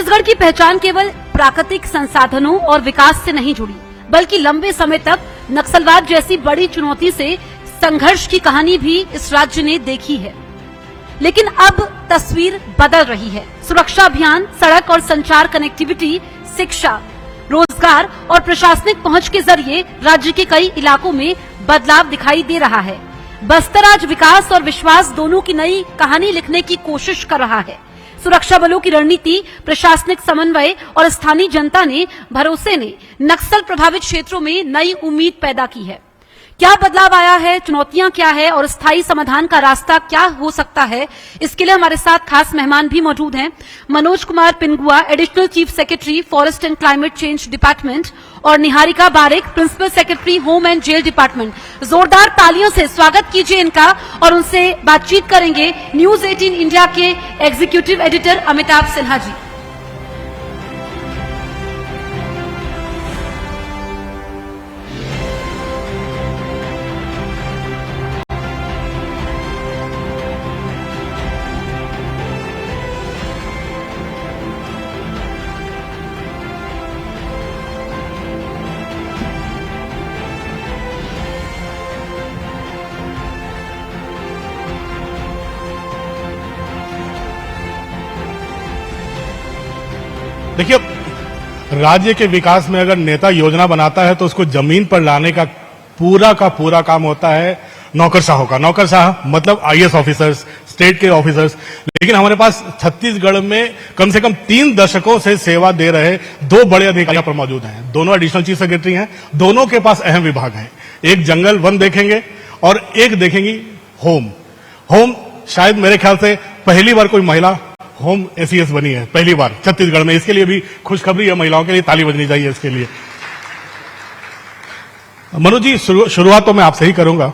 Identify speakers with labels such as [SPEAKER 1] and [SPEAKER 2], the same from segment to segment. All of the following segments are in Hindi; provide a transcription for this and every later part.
[SPEAKER 1] छत्तीसगढ़ की पहचान केवल प्राकृतिक संसाधनों और विकास से नहीं जुड़ी, बल्कि लंबे समय तक नक्सलवाद जैसी बड़ी चुनौती से संघर्ष की कहानी भी इस राज्य ने देखी है। लेकिन अब तस्वीर बदल रही है। सुरक्षा अभियान, सड़क और संचार कनेक्टिविटी, शिक्षा, रोजगार और प्रशासनिक पहुंच के जरिए राज्य के कई इलाकों में बदलाव दिखाई दे रहा है। बस्तर आज विकास और विश्वास दोनों की नई कहानी लिखने की कोशिश कर रहा है। सुरक्षा बलों की रणनीति, प्रशासनिक समन्वय और स्थानीय जनता ने भरोसे ने नक्सल प्रभावित क्षेत्रों में नई उम्मीद पैदा की है। क्या बदलाव आया है, चुनौतियां क्या है और स्थायी समाधान का रास्ता क्या हो सकता है, इसके लिए हमारे साथ खास मेहमान भी मौजूद हैं। Manoj Kumar Pingua, additional chief secretary forest and climate change department, और Niharika Barek, principal secretary home and jail department. जोरदार तालियों से स्वागत कीजिए इनका और उनसे बातचीत करेंगे न्यूज 18 इंडिया के एग्जीक्यूटिव एडिटर अमिताभ सिन्हा जी।
[SPEAKER 2] देखिए, राज्य के विकास में अगर नेता योजना बनाता है तो उसको जमीन पर लाने का पूरा काम होता है नौकरशाहों का। नौकरशाह मतलब आईएएस ऑफिसर्स, स्टेट के ऑफिसर्स। लेकिन हमारे पास छत्तीसगढ़ में कम से कम 3 दशकों से सेवा दे रहे 2 बड़े अधिकारी पर मौजूद हैं। दोनों एडिशनल चीफ सेक्रेटरी हैं। दोनों के पास अहम विभाग हैं। एक जंगल वन देखेंगे और एक देखेंगी होम। शायद मेरे ख्याल से पहली बार कोई महिला होम एसीएस बनी है, पहली बार छत्तीसगढ़ में। इसके लिए भी खुशखबरी है, महिलाओं के लिए ताली बजनी चाहिए इसके लिए। मनोज जी, शुरुआत तो मैं आपसे ही करूंगा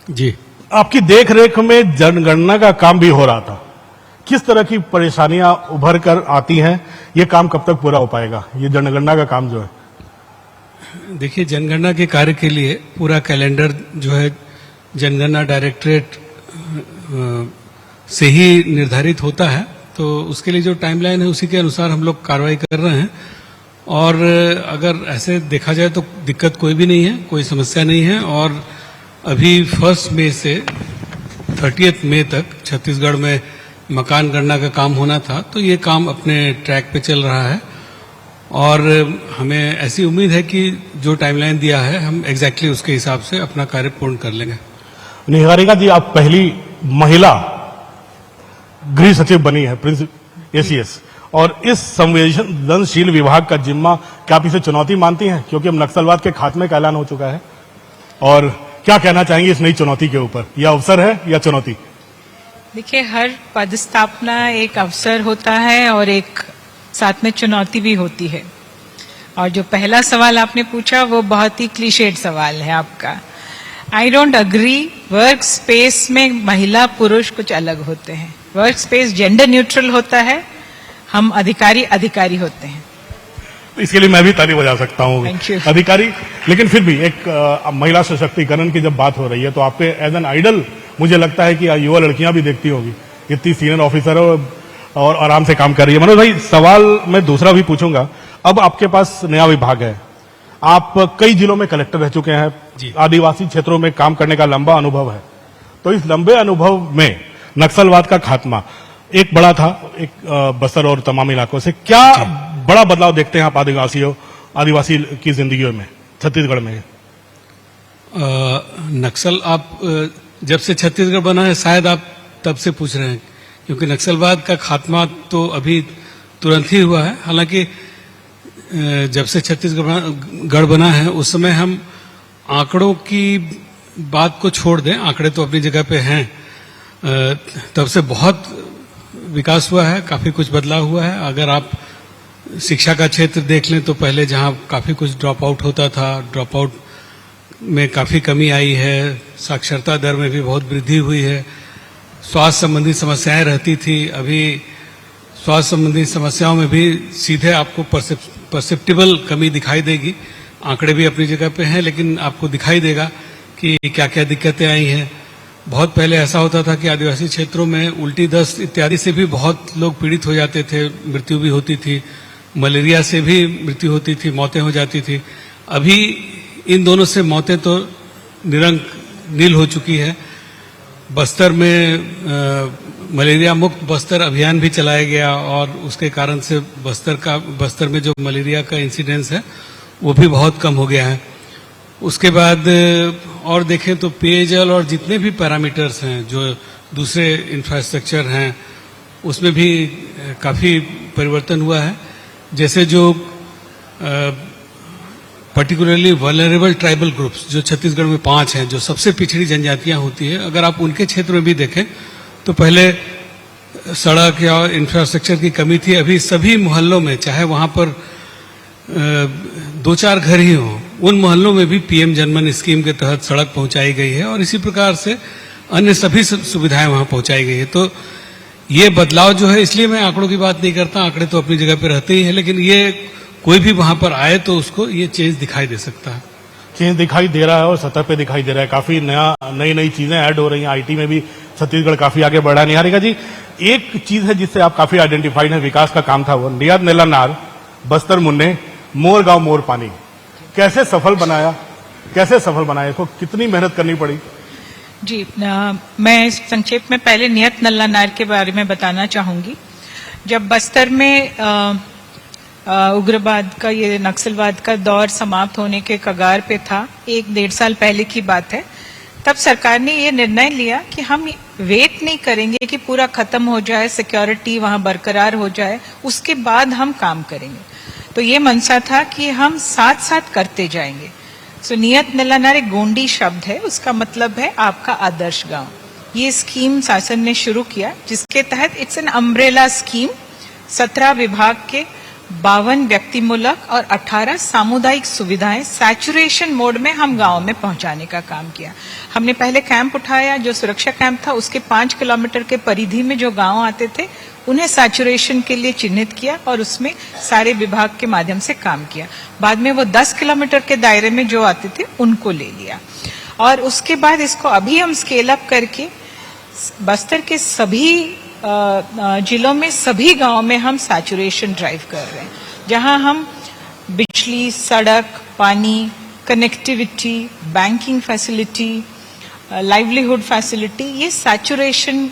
[SPEAKER 3] जी।
[SPEAKER 2] आपकी देखरेख में जनगणना का काम भी हो रहा था। किस तरह की परेशानियां उभर कर आती हैं? ये काम कब तक पूरा हो पाएगा, ये जनगणना का काम जो है?
[SPEAKER 3] देखिए, जनगणना के कार्य के लिए पूरा कैलेंडर जो है जनगणना डायरेक्टरेट से ही निर्धारित होता है। तो उसके लिए जो टाइमलाइन है उसी के अनुसार हम लोग कार्रवाई कर रहे हैं। और अगर ऐसे देखा जाए तो दिक्कत कोई भी नहीं है, कोई समस्या नहीं है। और अभी 1 मई से 30 मई तक छत्तीसगढ़ में मकान गणना का काम होना था, तो ये काम अपने ट्रैक पे चल रहा है। और हमें ऐसी उम्मीद है कि जो टाइमलाइन दिया है हम एग्जैक्टली उसके हिसाब से अपना कार्य पूर्ण कर लेंगे।
[SPEAKER 2] निहारिका जी, आप पहली महिला गृह सचिव बनी है, प्रिंसिपल एसीएस, और इस संवेदनशील विभाग का जिम्मा क्या आप इसे चुनौती मानती हैं? क्योंकि अब नक्सलवाद के खात्मे का ऐलान हो चुका है। और क्या कहना चाहेंगे इस नई चुनौती के ऊपर? यह अवसर है या चुनौती?
[SPEAKER 4] देखिए, हर पदस्थापना एक अवसर होता है और एक साथ में चुनौती भी होती है। और जो पहला सवाल आपने पूछा वो बहुत ही क्लीशेड सवाल है आपका। I don't agree. Work space में महिला पुरुष कुछ अलग होते हैं। वर्क स्पेस जेंडर न्यूट्रल होता है। हम अधिकारी होते हैं।
[SPEAKER 2] इसके लिए मैं भी ताली बजा सकता हूँ,
[SPEAKER 4] Thank you.
[SPEAKER 2] अधिकारी। लेकिन फिर भी एक महिला सशक्तिकरण की जब बात हो रही है तो आपके एज एन आइडल मुझे लगता है कि युवा लड़कियां भी देखती होगी। इतनी सीनियर ऑफिसर और आराम से काम कर रही है। मनोज भाई, सवाल मैं दूसरा भी पूछूंगा। अब आपके पास नया विभाग है, आप कई जिलों में कलेक्टर रह चुके हैं, आदिवासी क्षेत्रों में काम करने का लंबा अनुभव है। तो इस लंबे अनुभव में नक्सलवाद का खात्मा एक बड़ा था, एक बस्तर और तमाम इलाकों से क्या बड़ा बदलाव देखते हैं आप आदिवासी की जिंदगी में छत्तीसगढ़ में?
[SPEAKER 3] नक्सल आप जब से छत्तीसगढ़ बना है शायद आप तब से पूछ रहे हैं, क्योंकि नक्सलवाद का खात्मा तो अभी तुरंत ही हुआ है। हालांकि जब से छत्तीसगढ़ बना है उस समय हम आंकड़ों की बात को छोड़ दें, आंकड़े तो अपनी जगह पे हैं, तब से बहुत विकास हुआ है, काफी कुछ बदलाव हुआ है। अगर आप शिक्षा का क्षेत्र देख लें तो पहले जहां काफी कुछ ड्रॉप आउट होता था, ड्रॉप आउट में काफी कमी आई है। साक्षरता दर में भी बहुत वृद्धि हुई है। स्वास्थ्य संबंधी समस्याएं रहती थी, अभी स्वास्थ्य संबंधी समस्याओं में भी सीधे आपको परसेप्टिबल कमी दिखाई देगी। आंकड़े भी अपनी जगह पे हैं, लेकिन आपको दिखाई देगा कि क्या क्या दिक्कतें आई हैं। बहुत पहले ऐसा होता था कि आदिवासी क्षेत्रों में उल्टी दस्त इत्यादि से भी बहुत लोग पीड़ित हो जाते थे, मृत्यु भी होती थी, मलेरिया से भी मृत्यु होती थी, मौतें हो जाती थी। अभी इन दोनों से मौतें तो नील हो चुकी है। बस्तर में मलेरिया मुक्त बस्तर अभियान भी चलाया गया और उसके कारण से बस्तर में जो मलेरिया का इंसिडेंस है वो भी बहुत कम हो गया है। उसके बाद और देखें तो पेयजल और जितने भी पैरामीटर्स हैं, जो दूसरे इंफ्रास्ट्रक्चर हैं, उसमें भी काफ़ी परिवर्तन हुआ है। जैसे जो पर्टिकुलरली वल्नरेबल ट्राइबल ग्रुप्स जो छत्तीसगढ़ में 5 हैं, जो सबसे पिछड़ी जनजातियां होती है, अगर आप उनके क्षेत्र में भी देखें तो पहले सड़क या इंफ्रास्ट्रक्चर की कमी थी। अभी सभी मोहल्लों में, चाहे वहां पर 2-4 घर ही हों, उन मोहल्लों में भी पीएम जनमन स्कीम के तहत सड़क पहुंचाई गई है और इसी प्रकार से अन्य सभी सुविधाएं वहां पहुंचाई गई है। तो ये बदलाव जो है, इसलिए मैं आंकड़ों की बात नहीं करता, आंकड़े तो अपनी जगह पे रहते ही हैं, लेकिन ये कोई भी वहां पर आए तो उसको ये चेंज दिखाई दे सकता है।
[SPEAKER 2] चेंज दिखाई दे रहा है और सतह पे दिखाई दे रहा है, काफी नई चीजें ऐड हो रही हैं। आईटी में भी छत्तीसगढ़ काफी आगे बढ़ा है। निहारिका जी, एक चीज है जिससे आप काफी आइडेंटिफाइड है, विकास का काम था वो, नियत नल्ला नार, बस्तर मुन्ने, मोर गांव मोर पानी, कैसे सफल बनाया इसको, कितनी मेहनत करनी पड़ी?
[SPEAKER 4] जी, मैं संक्षेप में पहले नियत नल्ला नार के बारे में बताना चाहूंगी। जब बस्तर में उग्रवाद का, ये नक्सलवाद का दौर समाप्त होने के कगार पे था, 1-1.5 साल पहले की बात है, तब सरकार ने ये निर्णय लिया कि हम वेट नहीं करेंगे कि पूरा खत्म हो जाए, सिक्योरिटी वहां बरकरार हो जाए, उसके बाद हम काम करेंगे। तो ये मनसा था कि हम साथ साथ करते जाएंगे। सो नियत नल्ला नार एक गोंडी शब्द है, उसका मतलब है आपका आदर्श गांव। ये स्कीम शासन ने शुरू किया, जिसके तहत इट्स एन अम्ब्रेला स्कीम। 17 विभाग के 52 व्यक्तिमूलक और 18 सामुदायिक सुविधाएं सैचुरेशन मोड में हम गांव में पहुंचाने का काम किया। हमने पहले कैंप उठाया, जो सुरक्षा कैंप था, उसके 5 किलोमीटर के परिधि में जो गांव आते थे उन्हें सैचुरेशन के लिए चिन्हित किया और उसमें सारे विभाग के माध्यम से काम किया। बाद में वो 10 किलोमीटर के दायरे में जो आते थे उनको ले लिया और उसके बाद इसको अभी हम स्केल अप करके बस्तर के सभी जिलों में, सभी गांव में हम सैचुरेशन ड्राइव कर रहे हैं, जहां हम बिजली, सड़क, पानी, connectivity, banking facility, livelihood facility, ये सैचुरेशन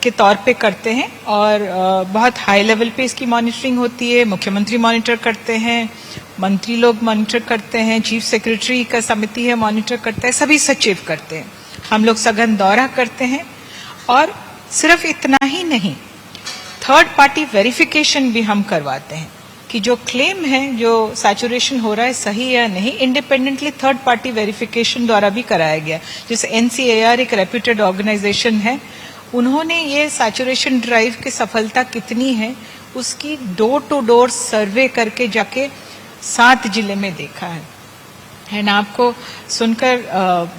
[SPEAKER 4] के तौर पे करते हैं और बहुत हाई लेवल पे इसकी मॉनिटरिंग होती है। मुख्यमंत्री मॉनिटर करते हैं, मंत्री लोग मॉनिटर करते हैं, चीफ सेक्रेटरी का समिति है मॉनिटर करता है, सभी सचिव करते हैं। हम लोग सघन दौरा करते हैं और सिर्फ इतना ही नहीं, थर्ड पार्टी वेरिफिकेशन भी हम करवाते हैं कि जो क्लेम है, जो सैचुरेशन हो रहा है सही या नहीं, इंडिपेंडेंटली थर्ड पार्टी वेरिफिकेशन द्वारा भी कराया गया। जैसे NCAR एक रेप्यूटेड ऑर्गेनाइजेशन है, उन्होंने ये सैचुरेशन ड्राइव की सफलता कितनी है उसकी डोर टू डोर सर्वे करके जाके 7 जिले में देखा है। एंड आपको सुनकर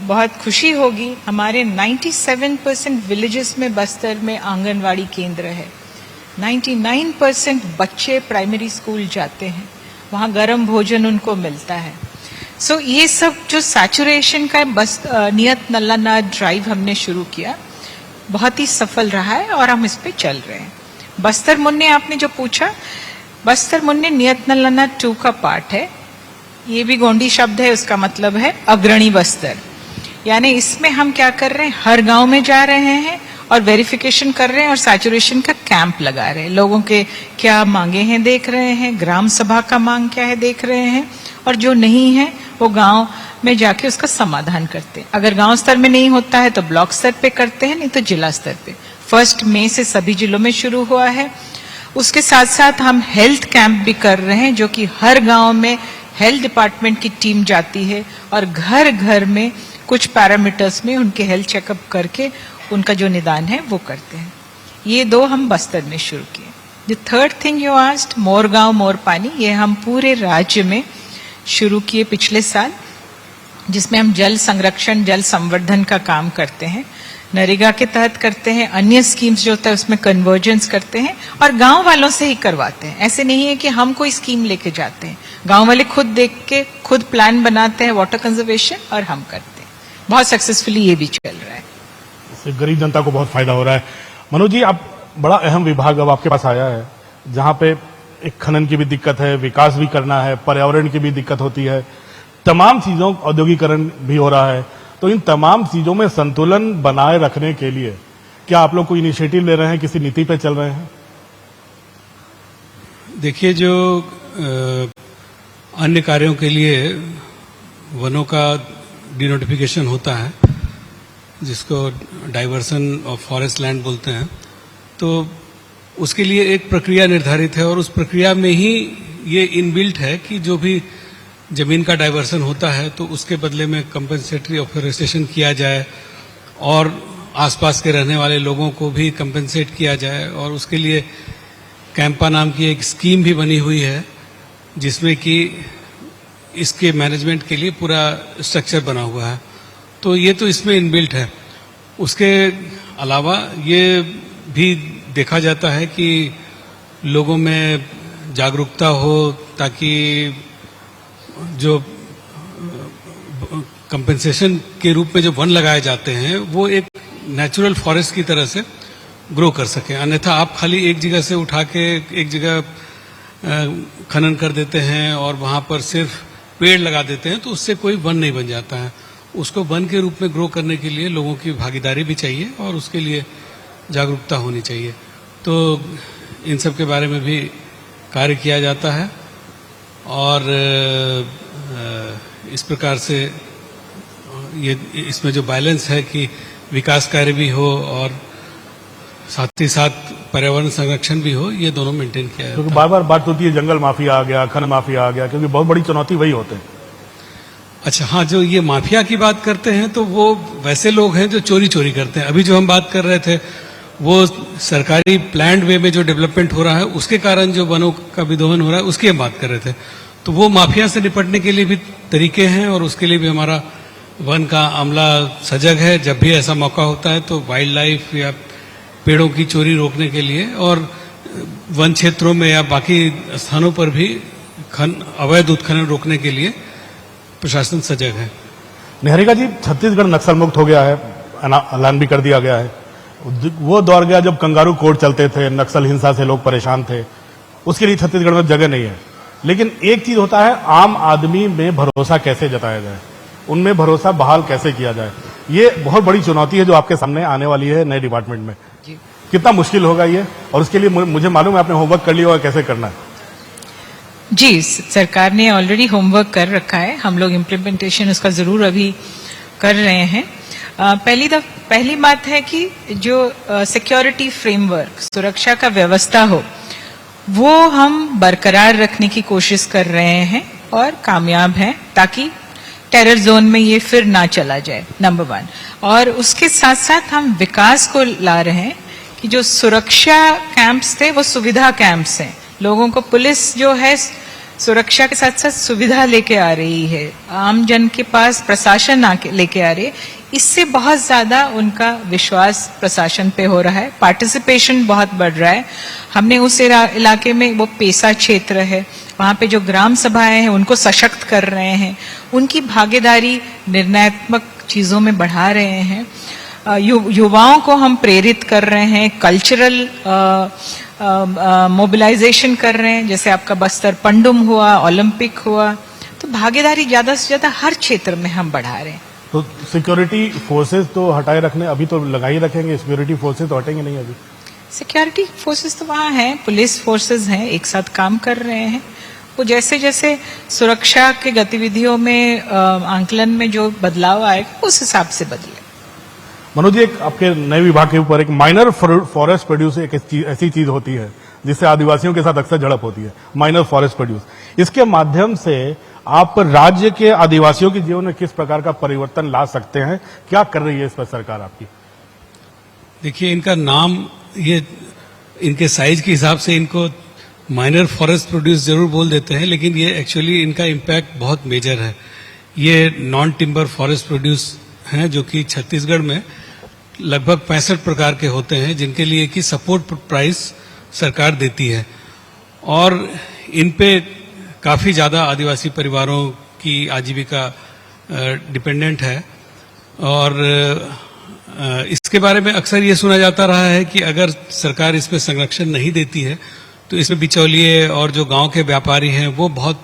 [SPEAKER 4] बहुत खुशी होगी, हमारे 97% विलेजेस में बस्तर में आंगनवाड़ी केंद्र है। 99% बच्चे प्राइमरी स्कूल जाते हैं, वहाँ गर्म भोजन उनको मिलता है। सो ये सब जो सैचुरेशन का नियत नल्ला नार ड्राइव हमने शुरू किया, बहुत ही सफल रहा है और हम इस पे चल रहे हैं। बस्तर मुन्ने आपने जो पूछा, बस्तर मुन्ने नियत नल्ला नार 2 का पार्ट है। ये भी गोंडी शब्द है, उसका मतलब है अग्रणी बस्तर। यानी इसमें हम क्या कर रहे हैं, हर गांव में जा रहे हैं और वेरिफिकेशन कर रहे हैं और सैचुरेशन का कैंप लगा रहे हैं। लोगों के क्या मांगे हैं देख रहे हैं, ग्राम सभा का मांग क्या है देख रहे हैं, और जो नहीं है वो गांव में जाके उसका समाधान करते हैं। अगर गांव स्तर में नहीं होता है तो ब्लॉक स्तर पे करते हैं, नहीं तो जिला स्तर पे। 1 मई से सभी जिलों में शुरू हुआ है। उसके साथ साथ हम हेल्थ कैंप भी कर रहे हैं, जो कि हर गांव में हेल्थ डिपार्टमेंट की टीम जाती है और घर घर में कुछ पैरामीटर्स में उनके हेल्थ चेकअप करके उनका जो निदान है वो करते हैं। ये 2 हम बस्तर में शुरू किए। The third thing you asked, more gaon more पानी, ये हम पूरे राज्य में शुरू किए पिछले साल, जिसमें हम जल संरक्षण, जल संवर्धन का काम करते हैं। नरेगा के तहत करते हैं, अन्य स्कीम्स जो होता है उसमें कन्वर्जेंस करते हैं और गांव वालों से ही करवाते हैं। ऐसे नहीं है कि हम कोई स्कीम लेके जाते हैं, गांव वाले खुद देख के खुद प्लान बनाते हैं वाटर कंजर्वेशन और हम करते हैं। बहुत सक्सेसफुली ये भी चल रहा है।
[SPEAKER 2] इससे गरीब जनता को बहुत फायदा हो रहा है। मनोज जी, आप बड़ा अहम विभाग अब आपके पास आया है, जहां पे एक खनन की भी दिक्कत है, विकास भी करना है, पर्यावरण की भी दिक्कत होती है, तमाम चीजों औद्योगिकरण भी हो रहा है। तो इन तमाम चीजों में संतुलन बनाए रखने के लिए क्या आप लोग कोई इनिशिएटिव ले रहे हैं, किसी नीति पे चल रहे हैं?
[SPEAKER 3] देखिए, जो अन्य कार्यों के लिए वनों का डिनोटिफिकेशन होता है, जिसको डाइवर्सन ऑफ फॉरेस्ट लैंड बोलते हैं, तो उसके लिए एक प्रक्रिया निर्धारित है और उस प्रक्रिया में ही ये इनबिल्ट है कि जो भी जमीन का डाइवर्सन होता है तो उसके बदले में कंपेंसेटरी ऑफोरेस्टेशन किया जाए और आसपास के रहने वाले लोगों को भी कंपेंसेट किया जाए। और उसके लिए कैंपा नाम की एक स्कीम भी बनी हुई है, जिसमें कि इसके मैनेजमेंट के लिए पूरा स्ट्रक्चर बना हुआ है। तो ये तो इसमें इनबिल्ट है। उसके अलावा ये भी देखा जाता है कि लोगों में जागरूकता हो, ताकि जो कंपेंसेशन के रूप में जो वन लगाए जाते हैं वो एक नेचुरल फॉरेस्ट की तरह से ग्रो कर सके। अन्यथा आप खाली एक जगह से उठा के एक जगह खनन कर देते हैं और वहां पर सिर्फ पेड़ लगा देते हैं, तो उससे कोई वन नहीं बन जाता है। उसको वन के रूप में ग्रो करने के लिए लोगों की भागीदारी भी चाहिए और उसके लिए जागरूकता होनी चाहिए। तो इन सब के बारे में भी कार्य किया जाता है और इस प्रकार से ये इसमें जो बैलेंस है कि विकास कार्य भी हो और साथ ही साथ पर्यावरण संरक्षण भी हो, ये दोनों मेंटेन किया जाता है।
[SPEAKER 2] क्योंकि बार बार बात होती है जंगल माफिया आ गया, खनन माफिया आ गया, क्योंकि बहुत बड़ी चुनौती वही होते हैं।
[SPEAKER 3] अच्छा, हाँ, जो ये माफिया की बात करते हैं तो वो वैसे लोग हैं जो चोरी चोरी करते हैं। अभी जो हम बात कर रहे थे वो सरकारी प्लान्ड वे में जो डेवलपमेंट हो रहा है उसके कारण जो वनों का विदोहन हो रहा है उसकी हम बात कर रहे थे। तो वो माफिया से निपटने के लिए भी तरीके हैं और उसके लिए भी हमारा वन का अमला सजग है। जब भी ऐसा मौका होता है तो वाइल्ड लाइफ या पेड़ों की चोरी रोकने के लिए और वन क्षेत्रों में या बाकी स्थानों पर भी अवैध उत्खनन रोकने के लिए प्रशासन सजग है।
[SPEAKER 2] निहारिका जी, छत्तीसगढ़ नक्सल मुक्त हो गया है, ऐलान भी कर दिया गया है। वो दौर गया जब कंगारू कोर्ट चलते थे, नक्सल हिंसा से लोग परेशान थे, उसके लिए छत्तीसगढ़ में जगह नहीं है। लेकिन एक चीज होता है, आम आदमी में भरोसा कैसे जताया जाए, उनमें भरोसा बहाल कैसे किया जाए, ये बहुत बड़ी चुनौती है जो आपके सामने आने वाली है नए डिपार्टमेंट में। कितना मुश्किल होगा ये, और उसके लिए मुझे मालूम है आपने होमवर्क कर लिया होगा कैसे करना है।
[SPEAKER 4] जी, सरकार ने ऑलरेडी होमवर्क कर रखा है, हम लोग इम्प्लीमेंटेशन उसका जरूर अभी कर रहे हैं। पहली बात है कि जो सिक्योरिटी फ्रेमवर्क, सुरक्षा का व्यवस्था हो, वो हम बरकरार रखने की कोशिश कर रहे हैं और कामयाब हैं, ताकि टेरर जोन में ये फिर ना चला जाए, नंबर 1। और उसके साथ साथ हम विकास को ला रहे हैं कि जो सुरक्षा कैंप्स थे वो सुविधा कैंप्स हैं। लोगों को पुलिस जो है सुरक्षा के साथ साथ सुविधा लेके आ रही है, आम जन के पास प्रशासन लेके आ रही है। इससे बहुत ज्यादा उनका विश्वास प्रशासन पे हो रहा है, पार्टिसिपेशन बहुत बढ़ रहा है। हमने उस इलाके में, वो पेशा क्षेत्र है, वहां पे जो ग्राम सभाएं हैं उनको सशक्त कर रहे हैं, उनकी भागीदारी निर्णयात्मक चीजों में बढ़ा रहे हैं। युवाओं को हम प्रेरित कर रहे हैं, कल्चरल मोबिलाइजेशन कर रहे हैं, जैसे आपका बस्तर पंडुम हुआ, ओलंपिक हुआ। तो भागीदारी ज्यादा से ज्यादा हर क्षेत्र में हम बढ़ा रहे हैं।
[SPEAKER 2] तो सिक्योरिटी फोर्सेस तो हटाए रखने, अभी तो लगा ही रखेंगे, सिक्योरिटी फोर्सेस तो हटेंगे नहीं अभी।
[SPEAKER 4] सिक्योरिटी फोर्सेस तो वहाँ हैं, पुलिस फोर्सेस हैं, एक साथ काम कर रहे हैं। वो जैसे जैसे सुरक्षा के गतिविधियों में आंकलन में जो बदलाव आएगा उस हिसाब से बदले।
[SPEAKER 2] मनोज जी, एक आपके नए विभाग के ऊपर एक माइनर फॉरेस्ट प्रोड्यूस एक ऐसी चीज होती है जिससे आदिवासियों के साथ अक्सर झड़प होती है, माइनर फॉरेस्ट प्रोड्यूस। इसके माध्यम से आप राज्य के आदिवासियों के जीवन में किस प्रकार का परिवर्तन ला सकते हैं, क्या कर रही है इस पर सरकार आपकी?
[SPEAKER 3] देखिए, इनका नाम, ये इनके साइज के हिसाब से इनको माइनर फॉरेस्ट प्रोड्यूस जरूर बोल देते हैं, लेकिन ये एक्चुअली इनका इम्पैक्ट बहुत मेजर है। ये नॉन टिम्बर फॉरेस्ट प्रोड्यूस हैं जो कि छत्तीसगढ़ में लगभग 65 प्रकार के होते हैं, जिनके लिए कि सपोर्ट प्राइस सरकार देती है और इन पे काफी ज्यादा आदिवासी परिवारों की आजीविका डिपेंडेंट है। और इसके बारे में अक्सर ये सुना जाता रहा है कि अगर सरकार इसमें संरक्षण नहीं देती है तो इसमें बिचौलिए और जो गांव के व्यापारी हैं वो बहुत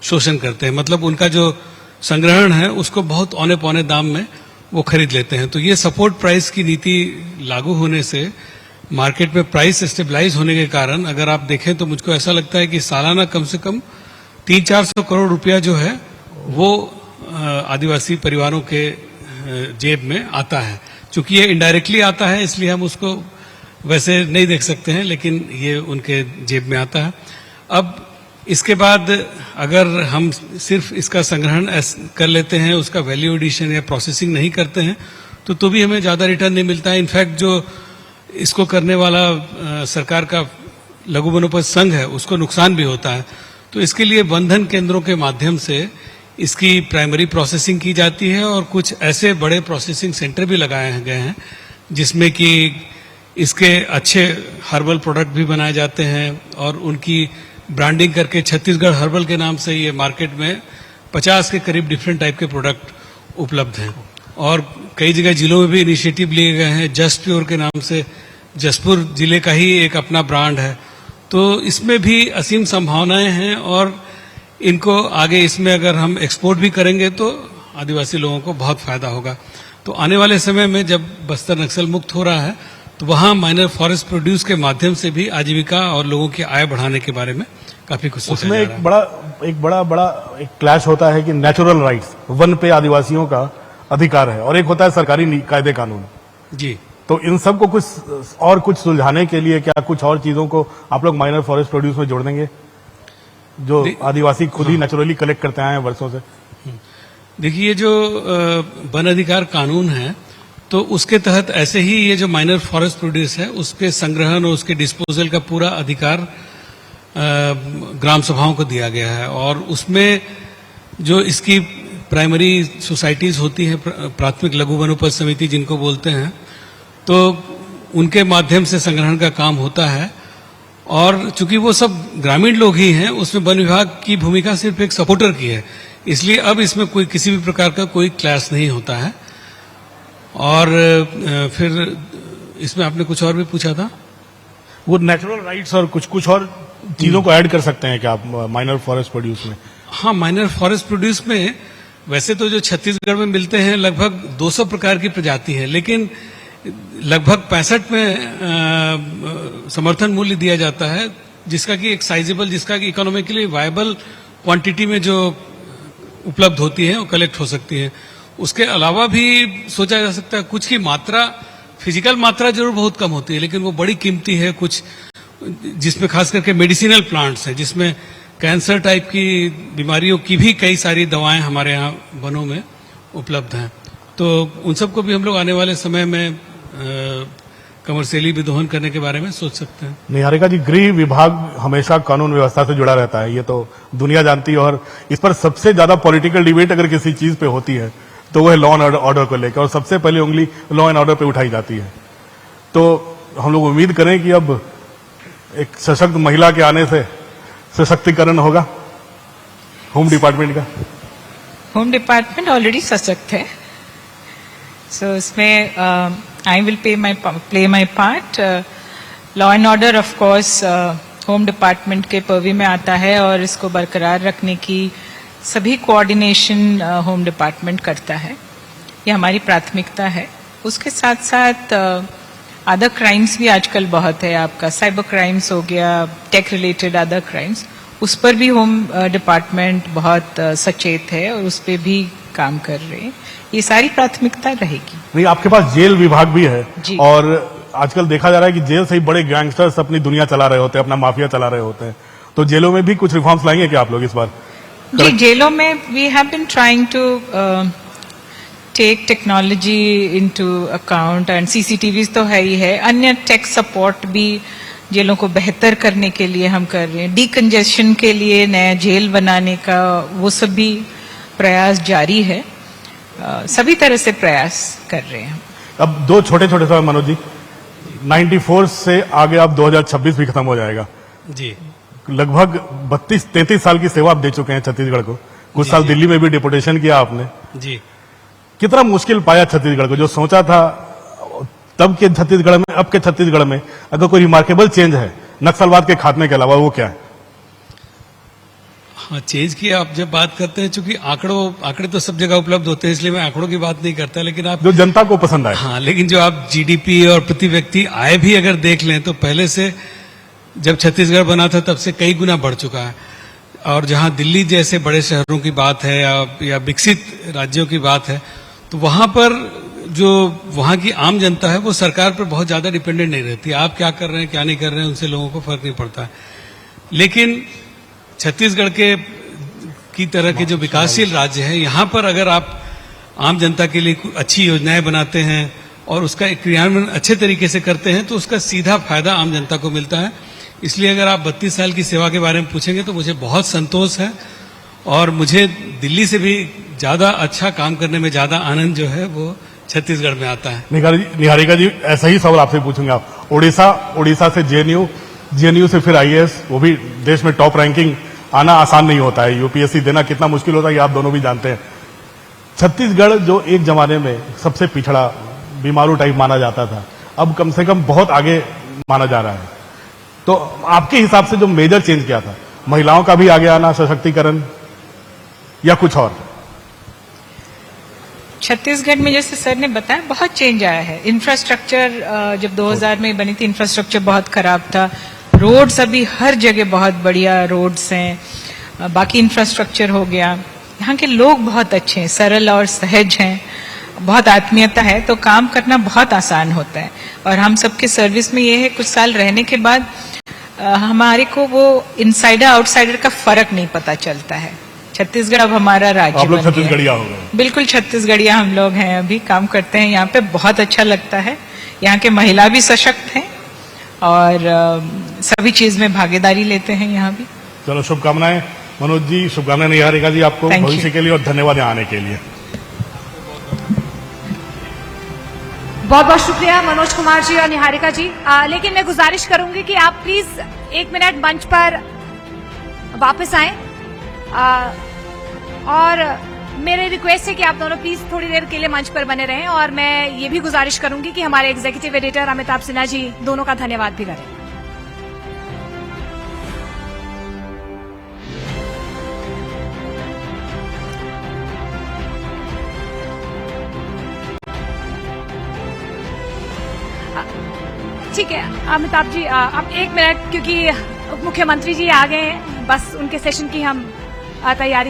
[SPEAKER 3] शोषण करते हैं, मतलब उनका जो संग्रहण है उसको बहुत औने पौने दाम में वो खरीद लेते हैं। तो ये सपोर्ट प्राइस की नीति लागू होने से मार्केट में प्राइस स्टेबलाइज होने के कारण अगर आप देखें तो मुझको ऐसा लगता है कि सालाना कम से कम 300-400 करोड़ रुपया जो है वो आदिवासी परिवारों के जेब में आता है। चूंकि ये इनडायरेक्टली आता है इसलिए हम उसको वैसे नहीं देख सकते हैं, लेकिन ये उनके जेब में आता है। अब इसके बाद अगर हम सिर्फ इसका संग्रहण कर लेते हैं, उसका वैल्यू एडिशन या प्रोसेसिंग नहीं करते हैं तो भी हमें ज्यादा रिटर्न नहीं मिलता है। इनफैक्ट जो इसको करने वाला सरकार का लघु वनोपज संघ है उसको नुकसान भी होता है। तो इसके लिए बंधन केंद्रों के माध्यम से इसकी प्राइमरी प्रोसेसिंग की जाती है और कुछ ऐसे बड़े प्रोसेसिंग सेंटर भी लगाए गए हैं जिसमें कि इसके अच्छे हर्बल प्रोडक्ट भी बनाए जाते हैं और उनकी ब्रांडिंग करके छत्तीसगढ़ हर्बल के नाम से ये मार्केट में 50 के करीब डिफरेंट टाइप के प्रोडक्ट उपलब्ध हैं। और कई जगह जिलों में भी इनिशिएटिव लिए गए हैं। जस्ट प्योर के नाम से जसपुर जिले का ही एक अपना ब्रांड है। तो इसमें भी असीम संभावनाएं हैं और इनको आगे इसमें अगर हम एक्सपोर्ट भी करेंगे तो आदिवासी लोगों को बहुत फायदा होगा। तो आने वाले समय में जब बस्तर नक्सल मुक्त हो रहा है तो वहां माइनर फॉरेस्ट प्रोड्यूस के माध्यम से भी आजीविका और लोगों की आय बढ़ाने के बारे में काफी कुछ सोचा
[SPEAKER 2] उसमें
[SPEAKER 3] जा रहा है।
[SPEAKER 2] एक बड़ा एक क्लैश होता है कि नेचुरल राइट्स, वन पे आदिवासियों का अधिकार है, और एक होता है सरकारी कायदे कानून।
[SPEAKER 3] जी,
[SPEAKER 2] तो इन सब को कुछ सुलझाने के लिए क्या कुछ और चीजों को आप लोग माइनर फॉरेस्ट प्रोड्यूस में जोड़ देंगे जो आदिवासी खुद ही नेचुरली कलेक्ट करते आए हैं वर्षों से?
[SPEAKER 3] देखिए, ये जो वन अधिकार कानून है तो उसके तहत ऐसे ही ये जो माइनर फॉरेस्ट प्रोड्यूस है उसके संग्रहण और उसके डिस्पोजल का पूरा अधिकार ग्राम सभाओं को दिया गया है। और उसमें जो इसकी प्राइमरी सोसाइटीज होती हैं, प्राथमिक लघु वनोपज समिति जिनको बोलते हैं, तो उनके माध्यम से संग्रहण का काम होता है। और चूंकि वो सब ग्रामीण लोग ही हैं उसमें वन विभाग की भूमिका सिर्फ एक सपोर्टर की है, इसलिए अब इसमें कोई किसी भी प्रकार का कोई क्लैश नहीं होता है। और फिर इसमें आपने कुछ और भी पूछा था,
[SPEAKER 2] वो नेचुरल राइट्स और कुछ और चीजों को ऐड कर सकते हैं क्या आप माइनर फॉरेस्ट प्रोड्यूस में?
[SPEAKER 3] हाँ, माइनर फॉरेस्ट प्रोड्यूस में वैसे तो जो छत्तीसगढ़ में मिलते हैं लगभग 200 प्रकार की प्रजाति है, लेकिन लगभग 65 में समर्थन मूल्य दिया जाता है जिसका कि एक साइजेबल, जिसका कि इकोनॉमिकली वायबल क्वांटिटी में जो उपलब्ध होती है वो कलेक्ट हो सकती है। उसके अलावा भी सोचा जा सकता है कुछ की मात्रा, फिजिकल मात्रा जरूर बहुत कम होती है लेकिन वो बड़ी कीमती है, कुछ जिसमें खास करके मेडिसिनल प्लांट्स हैं जिसमें कैंसर टाइप की बीमारियों की भी कई सारी दवाएं हमारे यहाँ वनों में उपलब्ध हैं। तो उन सबको भी हम लोग आने वाले समय में कमर्शियली भी दोहन करने के बारे में सोच सकते हैं।
[SPEAKER 2] निहारिका जी, गृह विभाग हमेशा कानून व्यवस्था से जुड़ा रहता है, ये तो दुनिया जानती है, और इस पर सबसे ज्यादा पॉलिटिकल डिबेट अगर किसी चीज पे होती है तो वह लॉ एंड ऑर्डर को लेकर, और सबसे पहले उंगली लॉ एंड ऑर्डर पे उठाई जाती है। तो हम लोग उम्मीद करें कि अब एक सशक्त महिला के आने से सशक्तिकरण होगा होम डिपार्टमेंट का।
[SPEAKER 4] होम डिपार्टमेंट ऑलरेडी सशक्त है, सो इसमें I will play my part. Law and order of course home department के पर्वी में आता है और इसको बरकरार रखने की सभी कोऑर्डिनेशन होम डिपार्टमेंट करता है, ये हमारी प्राथमिकता है। उसके साथ साथ अदर क्राइम्स भी आजकल बहुत है, आपका साइबर क्राइम्स हो गया, टेक रिलेटेड अदर क्राइम्स, उस पर भी होम डिपार्टमेंट बहुत सचेत है और उस पर भी काम कर रहे हैं। ये सारी प्राथमिकता रहेगी।
[SPEAKER 2] नहीं, आपके पास जेल विभाग भी है
[SPEAKER 4] जी।
[SPEAKER 2] और आजकल देखा जा रहा है कि जेल से ही बड़े गैंगस्टर्स अपनी दुनिया चला रहे होते हैं, अपना माफिया चला रहे होते हैं। तो जेलों में भी कुछ रिफॉर्म्स लाएंगे क्या आप लोग इस बार?
[SPEAKER 4] जी, जेलों में we have been trying to take technology into account and CCTVs तो है ही है, अन्य टेक सपोर्ट भी जेलों को बेहतर करने के लिए हम कर रहे हैं। डीकंजेशन के लिए नया जेल बनाने का वो सब भी प्रयास जारी है, सभी तरह से प्रयास कर रहे हैं।
[SPEAKER 2] अब दो छोटे छोटे सवाल मनोज जी, 94 से आगे अब 2026 भी खत्म हो जाएगा।
[SPEAKER 3] जी,
[SPEAKER 2] लगभग 32-33 साल की सेवा आप दे चुके हैं छत्तीसगढ़ को, कुछ साल दिल्ली में भी डिपुटेशन किया आपने।
[SPEAKER 3] जी,
[SPEAKER 2] कितना मुश्किल पाया छत्तीसगढ़ को? जो सोचा था तब के छत्तीसगढ़ में, अब के छत्तीसगढ़ में अगर कोई रिमार्केबल चेंज है नक्सलवाद के खात्मे के अलावा, वो क्या है?
[SPEAKER 3] हाँ, चेंज की आप जब बात करते हैं, चूंकि आंकड़े तो सब जगह उपलब्ध होते हैं, इसलिए मैं आंकड़ों की बात नहीं करता, लेकिन आप
[SPEAKER 2] जो जनता को पसंद आए।
[SPEAKER 3] हाँ, लेकिन जो आप जीडीपी और प्रति व्यक्ति आय भी अगर देख लें तो पहले से जब छत्तीसगढ़ बना था तब से कई गुना बढ़ चुका है। और जहां दिल्ली जैसे बड़े शहरों की बात है या विकसित राज्यों की बात है, तो वहां पर जो वहां की आम जनता है वो सरकार पर बहुत ज्यादा डिपेंडेंट नहीं रहती। आप क्या कर रहे हैं क्या नहीं कर रहे हैं उनसे लोगों को फर्क नहीं पड़ता है। लेकिन छत्तीसगढ़ की तरह के जो विकासशील राज्य है, यहाँ पर अगर आप आम जनता के लिए अच्छी योजनाएं बनाते हैं और उसका क्रियान्वयन अच्छे तरीके से करते हैं तो उसका सीधा फायदा आम जनता को मिलता है। इसलिए अगर आप 32 साल की सेवा के बारे में पूछेंगे तो मुझे बहुत संतोष है और मुझे दिल्ली से भी ज्यादा अच्छा काम करने में ज्यादा आनंद जो है वो छत्तीसगढ़ में आता है।
[SPEAKER 2] निहारिका जी, ऐसा ही सवाल आपसे पूछूंगा। उड़ीसा से जेएनयू से फिर आईएएस, वो भी देश में टॉप रैंकिंग आना आसान नहीं होता है। यूपीएससी देना कितना मुश्किल होता है ये आप दोनों भी जानते हैं। छत्तीसगढ़ जो एक जमाने में सबसे पिछड़ा बीमारू टाइप माना जाता था, अब कम से कम बहुत आगे माना जा रहा है। तो आपके हिसाब से जो मेजर चेंज क्या था? महिलाओं का भी आगे आना, सशक्तिकरण, या कुछ और?
[SPEAKER 4] छत्तीसगढ़ में जैसे सर ने बताया बहुत चेंज आया है। इंफ्रास्ट्रक्चर जब 2000 में बनी थी, इंफ्रास्ट्रक्चर बहुत खराब था। रोड्स अभी हर जगह बहुत बढ़िया रोड्स हैं। बाकी इंफ्रास्ट्रक्चर हो गया। यहाँ के लोग बहुत अच्छे हैं, सरल और सहज हैं, बहुत आत्मीयता है, तो काम करना बहुत आसान होता है। और हम सबके सर्विस में ये है, कुछ साल रहने के बाद हमारे को वो इनसाइडर आउटसाइडर का फर्क नहीं पता चलता है। छत्तीसगढ़ अब हमारा राज्य
[SPEAKER 2] आप लोग
[SPEAKER 4] बन गया।
[SPEAKER 2] छत्तीसगढ़िया हो गए।
[SPEAKER 4] बिल्कुल छत्तीसगढ़िया हम लोग हैं, अभी काम करते हैं यहाँ पे, बहुत अच्छा लगता है। यहाँ के महिला भी सशक्त हैं और सभी चीज में भागीदारी लेते हैं यहाँ भी।
[SPEAKER 2] चलो, शुभकामनाएं मनोज जी, शुभकामनाएं निहारिका जी आपको
[SPEAKER 4] Thank you.
[SPEAKER 2] भविष्य के लिए, और धन्यवाद यहाँ आने के लिए।
[SPEAKER 1] बहुत बहुत शुक्रिया मनोज कुमार जी और निहारिका जी। लेकिन मैं गुजारिश करूंगी कि आप प्लीज 1 मिनट मंच पर वापस आएं। और मेरी रिक्वेस्ट है कि आप दोनों प्लीज थोड़ी देर के लिए मंच पर बने रहें। और मैं ये भी गुजारिश करूंगी कि हमारे एग्जीक्यूटिव एडिटर अमिताभ सिन्हा जी दोनों का धन्यवाद भी करें। ठीक है अमिताभ जी, अब 1 मिनट, क्योंकि मुख्यमंत्री जी आ गए हैं, बस उनके सेशन की हम तैयारी करें।